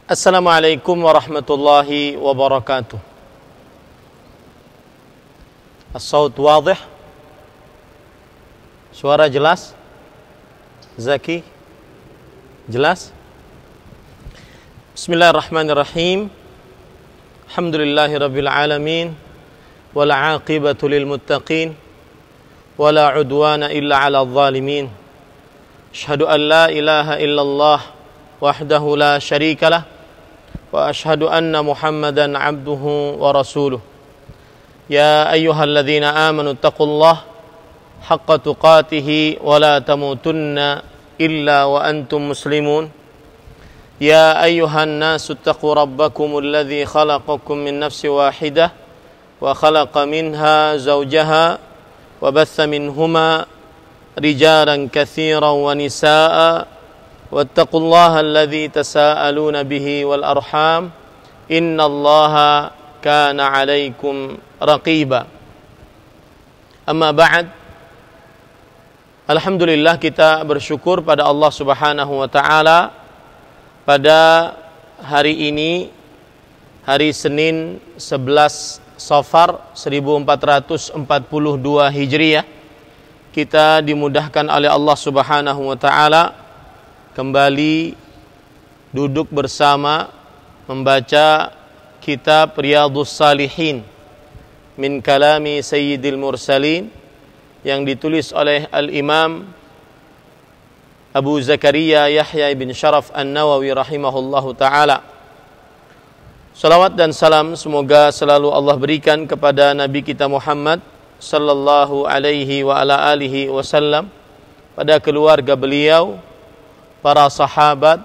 Assalamualaikum warahmatullahi wabarakatuh. As-saut wadih? Suara jelas? Zaki? Jelas? Bismillahirrahmanirrahim. Alhamdulillahi rabbil alamin. Wal aqibatu lil muttaqin. Wala udwana illa ala zalimin. Asyhadu an la ilaha illallah wahdahu la syarikalah. Wa ashhadu anna Muhammadan abduhu wa rasuluh. Ya ayyuhalladzina amanu taqullaha haqqa tuqatih wa la tamutunna illa wa antum muslimun. Ya ayyuhan nasu taqu rabbakumul ladzi khalaqakum min nafsin wahidah wa khalaqa minha zawjaha wa batha minhuma rijalan katsiran wa nisaa'a. Wattaqullaha alladzi tasaaluna bihi wal arham innallaha kana 'alaikum raqiba. Amma ba'd. Alhamdulillah, kita bersyukur pada Allah Subhanahu wa taala pada hari ini, hari Senin 11 Safar 1442 Hijriah, kita dimudahkan oleh Allah Subhanahu wa taala kembali duduk bersama membaca kitab Riyadhus Shalihin min kalami Sayyidil Mursalin yang ditulis oleh Al-Imam Abu Zakaria Yahya ibn Sharaf An-Nawawi rahimahullahu ta'ala. Salawat dan salam semoga selalu Allah berikan kepada Nabi kita Muhammad sallallahu alaihi wa ala alihi wasallam, pada keluarga beliau, para sahabat,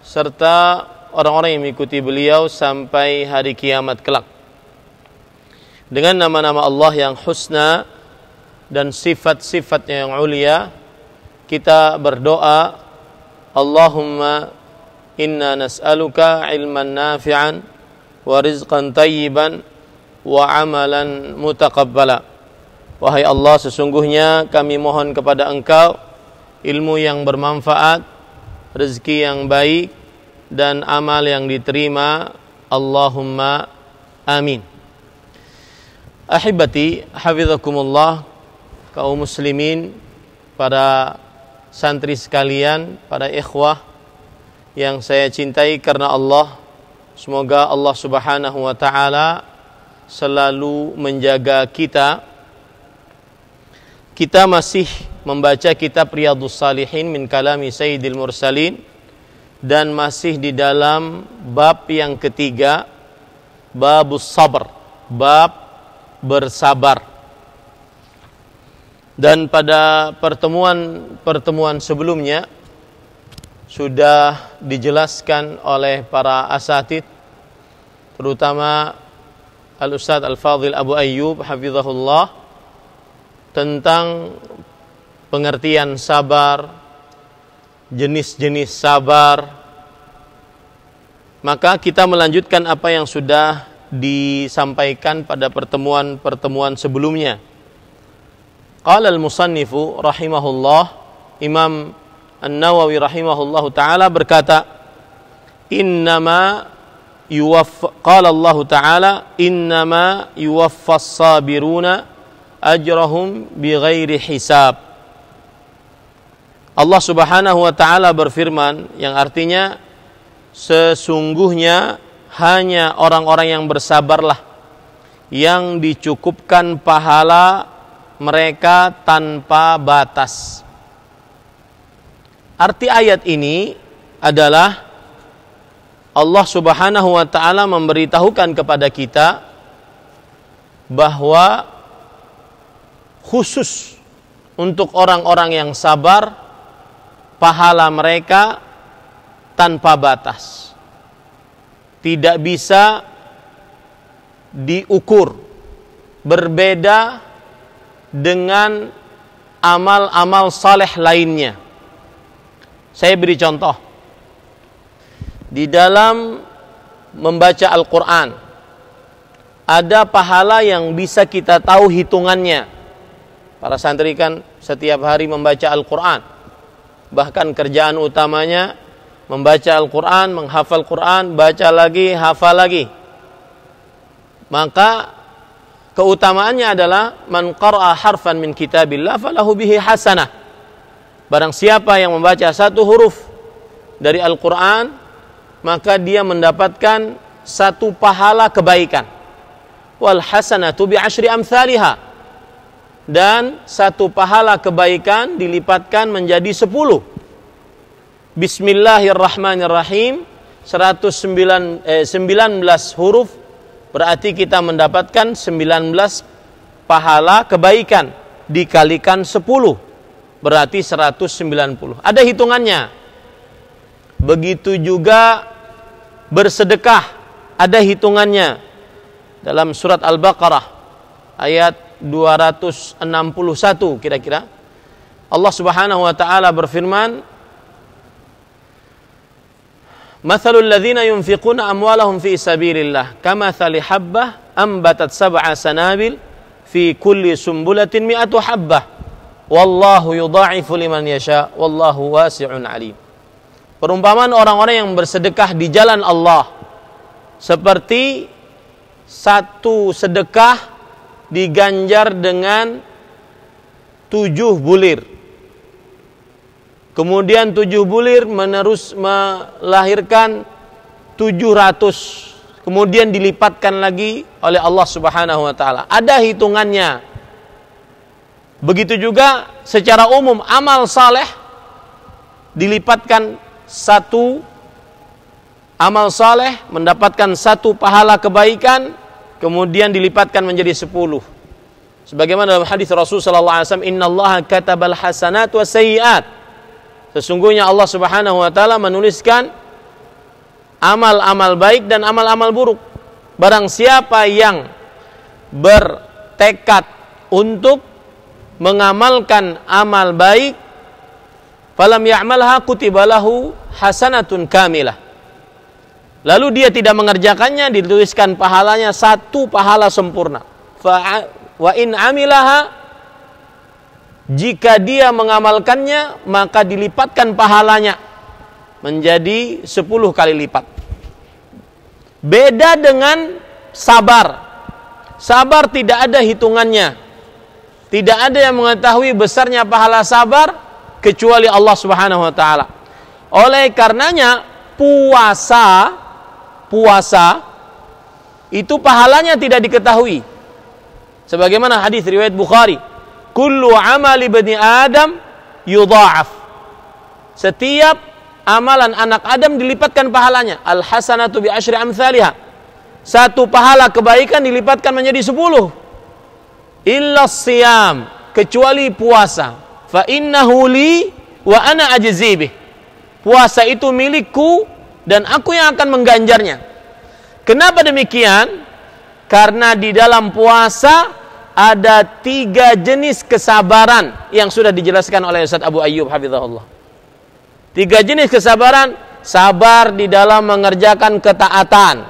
serta orang-orang yang mengikuti beliau sampai hari kiamat kelak. Dengan nama-nama Allah yang husna dan sifat-sifatnya yang ulia, kita berdoa, Allahumma inna nas'aluka ilman nafi'an wa rizqan tayyiban wa amalan mutaqabbala. Wahai Allah, sesungguhnya kami mohon kepada Engkau ilmu yang bermanfaat, rezeki yang baik, dan amal yang diterima. Allahumma amin. Ahibati hafizakumullah, kaum muslimin, para santri sekalian, para ikhwah yang saya cintai karena Allah, semoga Allah Subhanahu wa taala selalu menjaga kita. Kita masih membaca kitab Riyadhus Shalihin min kalami Sayyidil Mursalin, dan masih di dalam bab yang ketiga, babus sabr, bab bersabar. Dan pada pertemuan sebelumnya sudah dijelaskan oleh para asatid, terutama Al-Ustadz Al-Fadhil Abu Ayyub hafizahullah, tentang pengertian sabar, jenis-jenis sabar. Maka kita melanjutkan apa yang sudah disampaikan pada pertemuan sebelumnya. Qala al-musannifu rahimahullah, Imam An-Nawawi rahimahullah ta'ala berkata, qala Allah ta'ala, innama yuwaffas sabiruna ajrahum bighairi hisab. Allah Subhanahu wa taala berfirman, yang artinya sesungguhnya hanya orang-orang yang bersabarlah yang dicukupkan pahala mereka tanpa batas. Arti ayat ini adalah Allah Subhanahu wa taala memberitahukan kepada kita bahwa khusus untuk orang-orang yang sabar, pahala mereka tanpa batas, tidak bisa diukur, berbeda dengan amal-amal saleh lainnya. Saya beri contoh. Di dalam membaca Al-Quran, ada pahala yang bisa kita tahu hitungannya. Para santri kan setiap hari membaca Al-Quran. Bahkan kerjaan utamanya membaca Al-Quran, menghafal Quran, baca lagi, hafal lagi. Maka keutamaannya adalah man qara'a harfan min kitabillah falahu bihi hasanah. Barang siapa yang membaca satu huruf dari Al-Quran, maka dia mendapatkan satu pahala kebaikan. Wal hasanatu bi asyri amsalihha. Dan satu pahala kebaikan dilipatkan menjadi 10. Bismillahirrahmanirrahim 19 huruf, berarti kita mendapatkan 19 pahala kebaikan dikalikan 10, berarti 190. Ada hitungannya. Begitu juga bersedekah, ada hitungannya. Dalam surat Al-Baqarah ayat 261 kira-kira, Allah Subhanahu wa taala berfirman, Mathalul ladzina yunfiquna amwalahum fi sabilillah kamathali habbah ambatat sab'a sanabil fi kulli sumbulatin mi'atu habbah wallahu yudha'ifu liman yasha wallahu wasi'un alim. Perumpamaan orang-orang yang bersedekah di jalan Allah seperti satu sedekah diganjar dengan 7 bulir. Kemudian 7 bulir melahirkan 700. Kemudian dilipatkan lagi oleh Allah Subhanahu wa taala. Ada hitungannya. Begitu juga secara umum amal saleh dilipatkan satu amal saleh mendapatkan satu pahala kebaikan, kemudian dilipatkan menjadi 10. Sebagaimana dalam hadis Rasul sallallahu alaihi wasallam, "Innallaha katabal hasanat was sayyi'at." Sesungguhnya Allah Subhanahu wa taala menuliskan amal-amal baik dan amal-amal buruk. Barang siapa yang bertekad untuk mengamalkan amal baik, falam ya'malha kutibalahu hasanatun kamilah. Lalu dia tidak mengerjakannya, dituliskan pahalanya satu pahala sempurna. Wa in amilaha, jika dia mengamalkannya, maka dilipatkan pahalanya menjadi 10 kali lipat. Beda dengan sabar. Sabar tidak ada hitungannya. Tidak ada yang mengetahui besarnya pahala sabar kecuali Allah Subhanahu wa taala. Oleh karenanya puasa itu pahalanya tidak diketahui. Sebagaimana hadis riwayat Bukhari, kullu amali bani Adam yudha'af. Setiap amalan anak Adam dilipatkan pahalanya. Al hasanatu bi asyri amsalihha. Satu pahala kebaikan dilipatkan menjadi 10. Illa siyam, kecuali puasa. Fa innahu li wa ana ajzi bih. Puasa itu milikku dan aku yang akan mengganjarnya. Kenapa demikian? Karena di dalam puasa ada 3 jenis kesabaran yang sudah dijelaskan oleh Ustaz Abu Ayyub hafizahullah. 3 jenis kesabaran. Sabar di dalam mengerjakan ketaatan,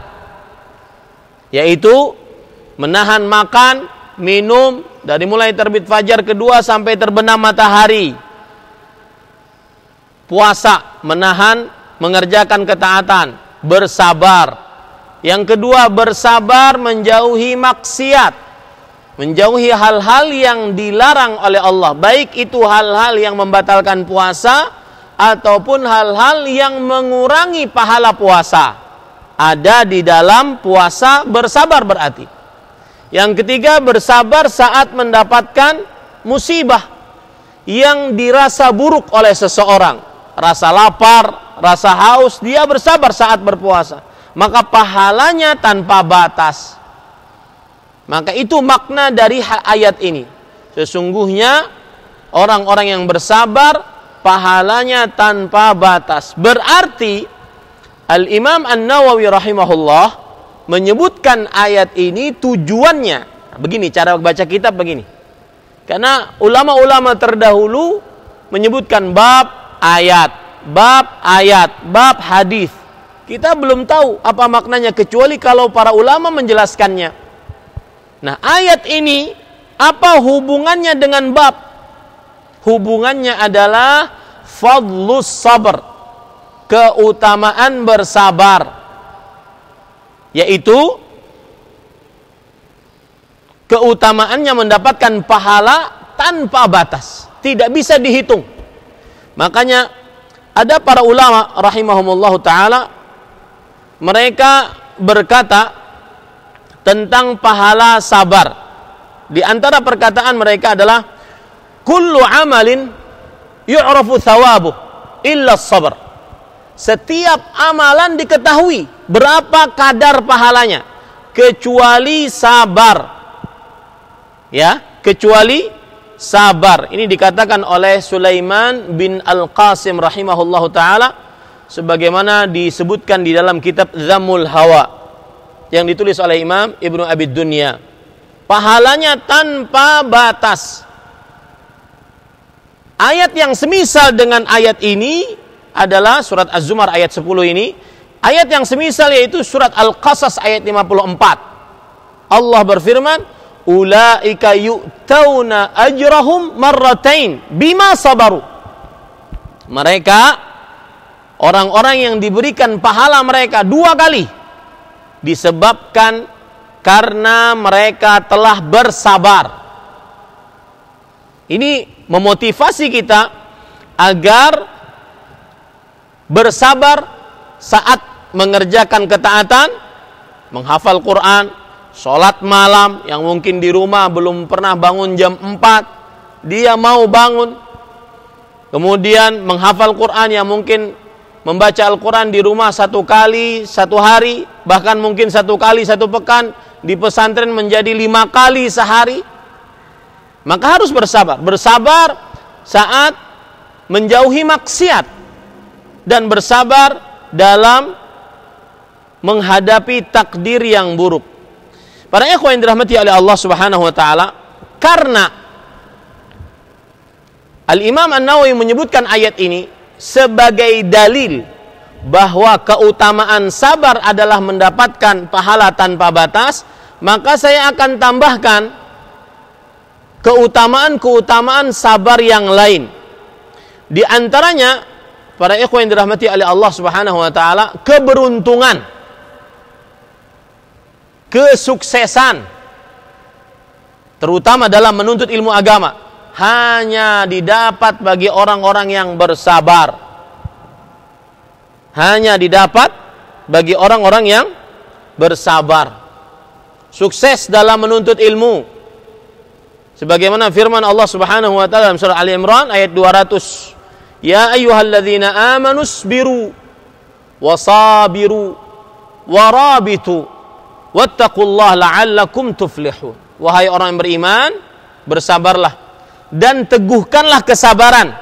yaitu menahan makan, minum dari mulai terbit fajar kedua sampai terbenam matahari. Puasa, menahan, mengerjakan ketaatan, bersabar. Yang kedua, bersabar menjauhi maksiat, menjauhi hal-hal yang dilarang oleh Allah, baik itu hal-hal yang membatalkan puasa ataupun hal-hal yang mengurangi pahala puasa. Ada di dalam puasa bersabar berarti. Yang ketiga, bersabar saat mendapatkan musibah yang dirasa buruk oleh seseorang. Rasa lapar, rasa haus, dia bersabar saat berpuasa. Maka pahalanya tanpa batas. Maka itu makna dari ayat ini. Sesungguhnya orang-orang yang bersabar pahalanya tanpa batas. Berarti Al-Imam An-Nawawi rahimahullah menyebutkan ayat ini tujuannya. Begini cara baca kitab begini. Karena ulama-ulama terdahulu menyebutkan bab ayat, bab hadis. Kita belum tahu apa maknanya kecuali kalau para ulama menjelaskannya. Nah, ayat ini apa hubungannya dengan bab? Hubungannya adalah fadlus sabr. keutamaan bersabar, yaitu keutamaannya mendapatkan pahala tanpa batas, tidak bisa dihitung. Makanya ada para ulama rahimahumullahu taala, mereka berkata tentang pahala sabar. Di antara perkataan mereka adalah kullu amalin yu'rafu thawabuh illa sabr. Setiap amalan diketahui berapa kadar pahalanya kecuali sabar. Ya, kecuali sabar. Ini dikatakan oleh Sulaiman bin Al-Qasim rahimahullahu taala sebagaimana disebutkan di dalam kitab Dhammul Hawa yang ditulis oleh Imam Ibnu Abi Dunya. Pahalanya tanpa batas. Ayat yang semisal dengan ayat ini adalah surat Az-Zumar ayat 10 ini. Ayat yang semisal yaitu surat Al-Qasas ayat 54. Allah berfirman, ulaika yu'tauna ajrahum marratain bima sabaru. Mereka orang-orang yang diberikan pahala mereka 2 kali disebabkan karena mereka telah bersabar. Ini memotivasi kita agar bersabar saat mengerjakan ketaatan, menghafal Quran, sholat malam yang mungkin di rumah belum pernah bangun jam 4, dia mau bangun. Kemudian menghafal Quran yang mungkin membaca Al-Quran di rumah 1 kali 1 hari, bahkan mungkin 1 kali 1 pekan, di pesantren menjadi 5 kali sehari. Maka harus bersabar. Bersabar saat menjauhi maksiat dan bersabar dalam menghadapi takdir yang buruk. Para ikhwan yang dirahmati oleh Allah Subhanahu wa taala, karena Al-Imam An-Nawawi menyebutkan ayat ini sebagai dalil bahwa keutamaan sabar adalah mendapatkan pahala tanpa batas, maka saya akan tambahkan keutamaan-keutamaan sabar yang lain. Di antaranya, para ikhwan yang dirahmati oleh Allah Subhanahu wa taala, keberuntungan, kesuksesan, terutama dalam menuntut ilmu agama, hanya didapat bagi orang-orang yang bersabar. Hanya didapat bagi orang-orang yang bersabar. Sukses dalam menuntut ilmu, sebagaimana firman Allah Subhanahu wa taala dalam surah Ali Imran ayat 200, ya ayyuhalladzina amanu sabiru wasabiru warabitu wattaqullaha la'allakum tuflihun. Wahai orang yang beriman, bersabarlah dan teguhkanlah kesabaran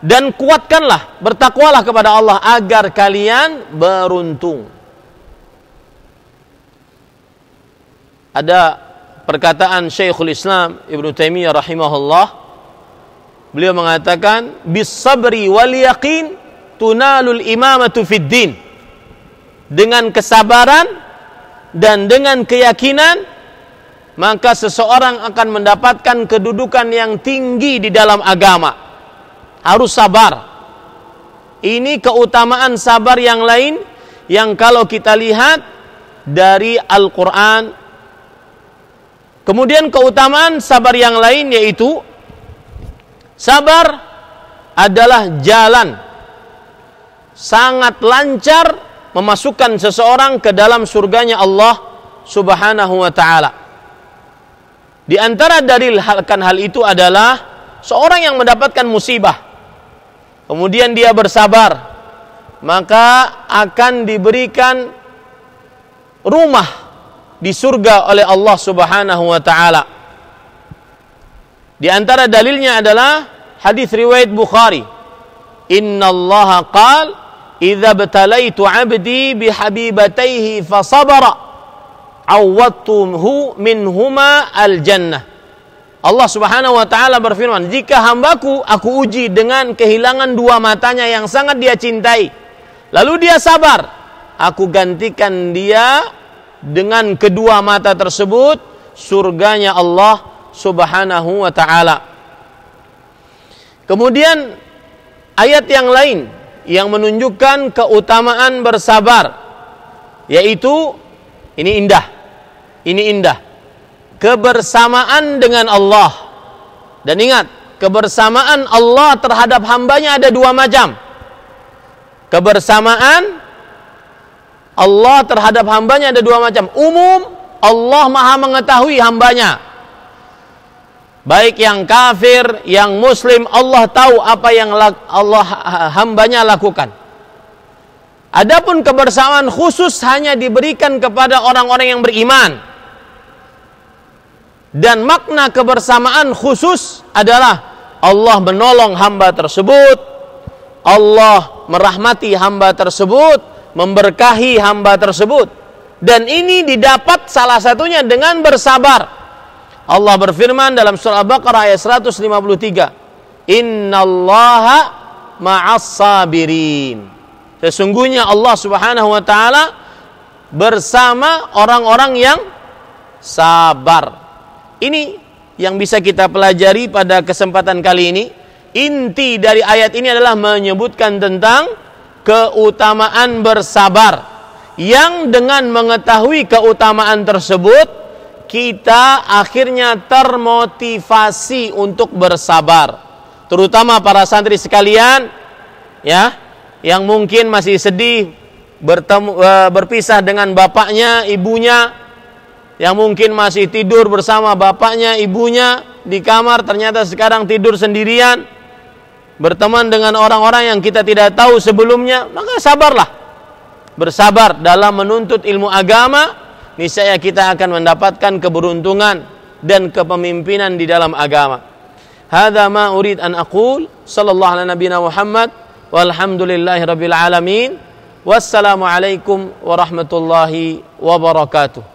dan kuatkanlah, bertakwalah kepada Allah agar kalian beruntung. Ada perkataan Syekhul Islam Ibnu Taimiyah rahimahullah. Beliau mengatakan, bis sabri wal yaqin tunalul imamatu fid din. Dengan kesabaran dan dengan keyakinan, maka seseorang akan mendapatkan kedudukan yang tinggi di dalam agama. Harus sabar. Ini keutamaan sabar yang lain yang kalau kita lihat dari Al-Quran. Kemudian keutamaan sabar yang lain yaitu sabar adalah jalan sangat lancar memasukkan seseorang ke dalam surganya Allah Subhanahu wa ta'ala. Di antara dalil akan hal itu adalah seorang yang mendapatkan musibah, kemudian dia bersabar, maka akan diberikan rumah di surga oleh Allah Subhanahu wa ta'ala. Di antara dalilnya adalah hadis riwayat Bukhari, innallaha qala idza btalaitu 'abdi bihabibatayhi fasabara awwadtuhu minhuma al-jannah. Allah Subhanahu wa ta'ala berfirman, jika hambaku aku uji dengan kehilangan 2 matanya yang sangat dia cintai, lalu dia sabar, aku gantikan dia dengan kedua mata tersebut surganya Allah Subhanahu wa ta'ala. Kemudian ayat yang lain yang menunjukkan keutamaan bersabar, yaitu ini indah, kebersamaan dengan Allah. Dan ingat, kebersamaan Allah terhadap hambanya ada dua macam. Kebersamaan Allah terhadap hambanya ada dua macam. Umum, Allah maha mengetahui hambanya, baik yang kafir, yang muslim, Allah tahu apa yang hambanya lakukan. Adapun kebersamaan khusus hanya diberikan kepada orang-orang yang beriman. Dan makna kebersamaan khusus adalah Allah menolong hamba tersebut, Allah merahmati hamba tersebut, memberkahi hamba tersebut. Dan ini didapat salah satunya dengan bersabar. Allah berfirman dalam surah Al-Baqarah ayat 153, Innallaha ma'as sabirin. Sesungguhnya Allah Subhanahu wa taala bersama orang-orang yang sabar. Ini yang bisa kita pelajari pada kesempatan kali ini. Inti dari ayat ini adalah menyebutkan tentang keutamaan bersabar, yang dengan mengetahui keutamaan tersebut kita akhirnya termotivasi untuk bersabar. Terutama para santri sekalian, ya, yang mungkin masih sedih berpisah dengan bapaknya, ibunya, yang mungkin masih tidur bersama bapaknya, ibunya di kamar, ternyata sekarang tidur sendirian, berteman dengan orang-orang yang kita tidak tahu sebelumnya. Maka sabarlah, bersabar dalam menuntut ilmu agama, niscaya kita akan mendapatkan keberuntungan dan kepemimpinan di dalam agama. Hadza ma urid an aqul, sallallahu ala nabiyina Muhammad, walhamdulillahi rabbil alamin. Wassalamu alaikum warahmatullahi wabarakatuh.